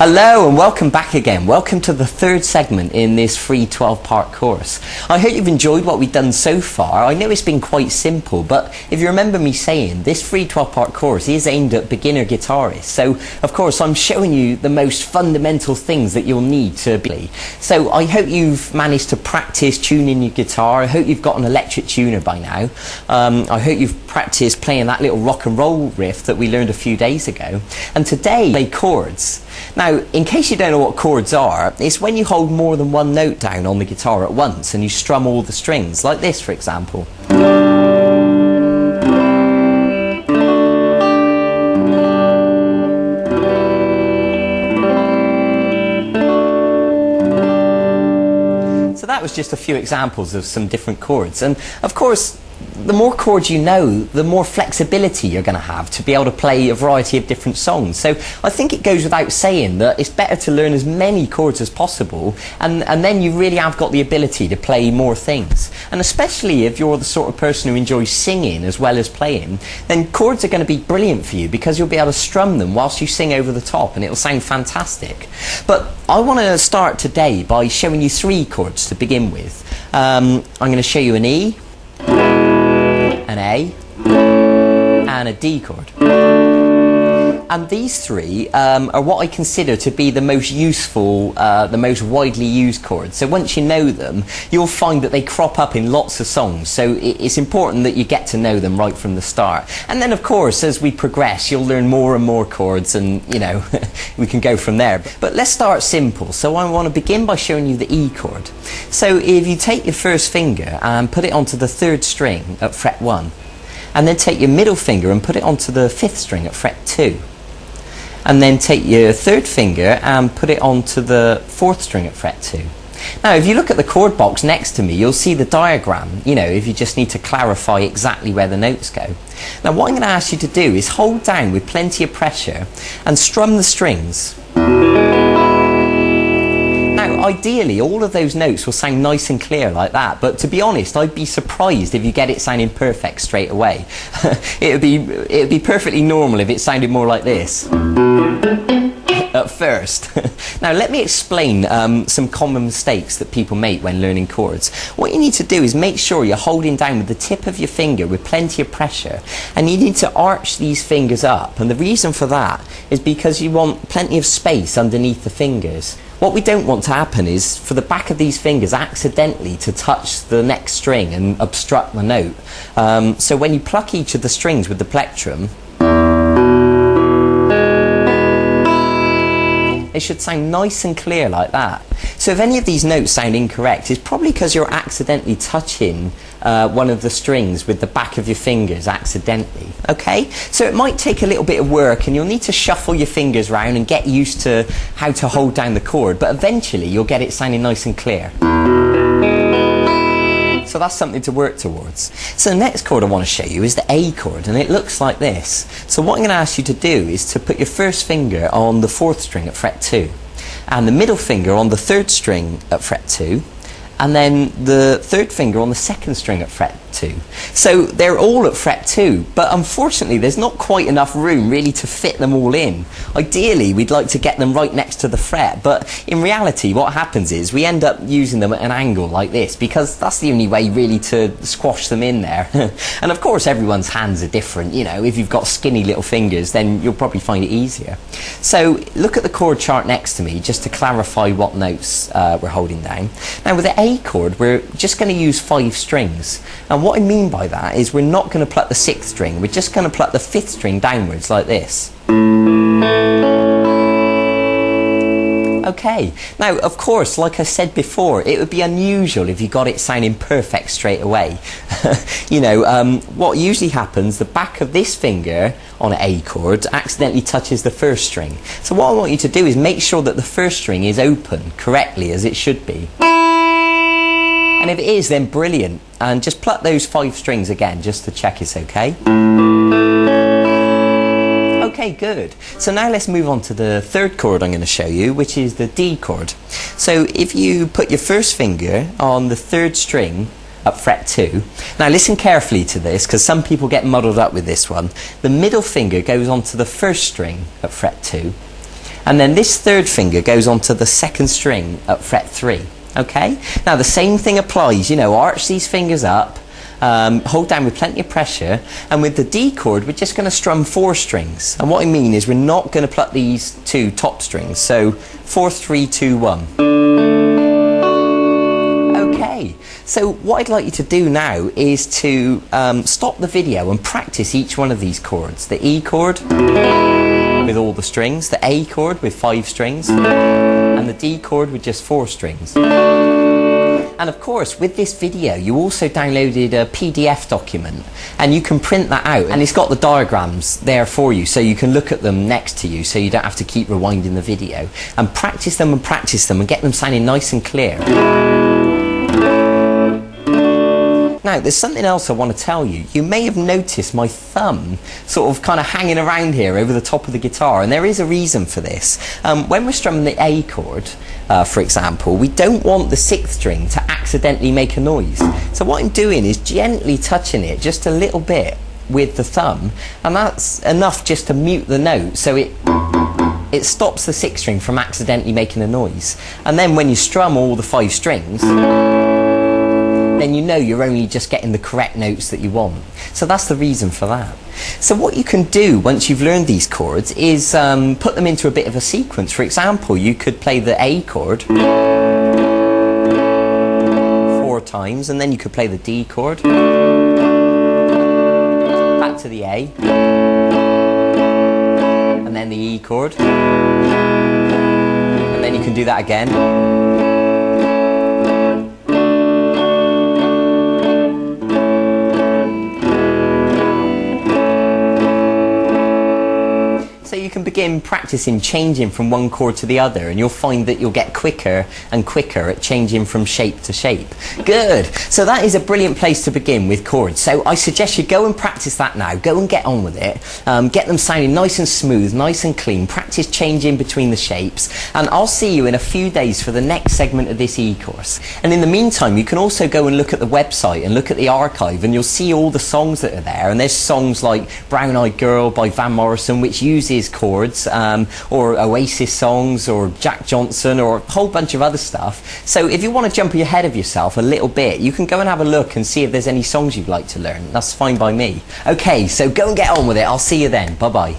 Hello and welcome back again. Welcome to the third segment in this free 12-part course. I hope you've enjoyed what we've done so far. I know it's been quite simple, but if you remember me saying, this free 12-part course is aimed at beginner guitarists. So, of course, I'm showing you the most fundamental things that you'll need to be. So I hope you've managed to practice tuning your guitar. I hope you've got an electric tuner by now. I hope you've practiced playing that little rock and roll riff that we learned a few days ago. And today, play chords. Now, in case you don't know what chords are, it's when you hold more than one note down on the guitar at once and you strum all the strings, like this, for example. So that was just a few examples of some different chords. And, of course, the more chords you know, the more flexibility you're going to have to be able to play a variety of different songs. So I think it goes without saying that it's better to learn as many chords as possible, and then you really have got the ability to play more things. And especially if you're the sort of person who enjoys singing as well as playing, then chords are going to be brilliant for you because you'll be able to strum them whilst you sing over the top and it'll sound fantastic. But I want to start today by showing you three chords to begin with. I'm going to show you an E, an A, and a D chord. And these three are what I consider to be the most useful, the most widely used chords. So once you know them, you'll find that they crop up in lots of songs. So it's important that you get to know them right from the start. And then, of course, as we progress, you'll learn more and more chords, and, you know, we can go from there. But let's start simple. So I want to begin by showing you the E chord. So if you take your first finger and put it onto the third string at fret 1, and then take your middle finger and put it onto the fifth string at fret 2. And then take your third finger and put it onto the fourth string at fret 2. Now, if you look at the chord box next to me, you'll see the diagram, you know, if you just need to clarify exactly where the notes go. Now, what I'm going to ask you to do is hold down with plenty of pressure and strum the strings. Now, ideally, all of those notes will sound nice and clear like that, but to be honest, I'd be surprised if you get it sounding perfect straight away. It'd be perfectly normal if it sounded more like this at first. Now, let me explain some common mistakes that people make when learning chords. What you need to do is make sure you're holding down with the tip of your finger with plenty of pressure, and you need to arch these fingers up, and the reason for that is because you want plenty of space underneath the fingers. What we don't want to happen is for the back of these fingers accidentally to touch the next string and obstruct the note. So when you pluck each of the strings with the plectrum, they should sound nice and clear like that. So if any of these notes sound incorrect, it's probably because you're accidentally touching one of the strings with the back of your fingers accidentally. Okay? So it might take a little bit of work and you'll need to shuffle your fingers around and get used to how to hold down the chord, but eventually you'll get it sounding nice and clear. So that's something to work towards. So the next chord I want to show you is the A chord, and it looks like this. So what I'm going to ask you to do is to put your first finger on the fourth string at fret 2, and the middle finger on the third string at fret 2, and then the third finger on the second string at fret 2. So they're all at fret 2, but unfortunately there's not quite enough room really to fit them all in. Ideally we'd like to get them right next to the fret, but in reality what happens is we end up using them at an angle like this, because that's the only way really to squash them in there. And of course everyone's hands are different, you know, if you've got skinny little fingers then you'll probably find it easier. So look at the chord chart next to me just to clarify what notes we're holding down. Now with the A chord we're just going to use 5 strings, and what I mean by that is we're not going to pluck the 6th string, we're just going to pluck the 5th string downwards like this. Okay, now of course, like I said before, it would be unusual if you got it sounding perfect straight away. You know, what usually happens, the back of this finger on an A chord accidentally touches the first string. So what I want you to do is make sure that the first string is open correctly as it should be. And if it is, then brilliant. And just pluck those 5 strings again just to check it's okay. Okay, good. So now let's move on to the third chord I'm going to show you, which is the D chord. So if you put your first finger on the third string at fret 2. Now listen carefully to this, because some people get muddled up with this one. The middle finger goes onto the first string at fret 2, And then this third finger goes onto the second string at fret 3. Okay? Now the same thing applies, you know, arch these fingers up, hold down with plenty of pressure, and with the D chord we're just going to strum 4 strings. And what I mean is we're not going to pluck these 2 top strings. So 4, 3, 2, 1. Okay, so what I'd like you to do now is to stop the video and practice each one of these chords. The E chord with all the strings, the A chord with 5 strings, and the D chord with just 4 strings. And of course, with this video, you also downloaded a PDF document, and you can print that out, and it's got the diagrams there for you, so you can look at them next to you, so you don't have to keep rewinding the video. And practice them and get them sounding nice and clear. Now, there's something else I want to tell you. You may have noticed my thumb sort of kind of hanging around here over the top of the guitar, and there is a reason for this. When we're strumming the A chord, for example, we don't want the 6th string to accidentally make a noise. So what I'm doing is gently touching it just a little bit with the thumb, and that's enough just to mute the note, so it stops the 6th string from accidentally making a noise. And then when you strum all the 5 strings, then you know you're only just getting the correct notes that you want. So that's the reason for that. So what you can do once you've learned these chords is put them into a bit of a sequence. For example, you could play the A chord 4 times, and then you could play the D chord, back to the A, and then the E chord, and then you can do that again. You can begin practicing changing from one chord to the other, and you'll find that you'll get quicker and quicker at changing from shape to shape. Good. So that is a brilliant place to begin with chords. So I suggest you go and practice that now. Go and get on with it. Get them sounding nice and smooth, nice and clean. Practice changing between the shapes, and I'll see you in a few days for the next segment of this e-course. And in the meantime, you can also go and look at the website and look at the archive, and you'll see all the songs that are there. And there's songs like Brown Eyed Girl by Van Morrison, which uses chords, or Oasis songs, or Jack Johnson, or a whole bunch of other stuff. So if you want to jump ahead of yourself a little bit, you can go and have a look and see if there's any songs you'd like to learn. That's fine by me. Okay, so go and get on with it. I'll see you then. Bye bye.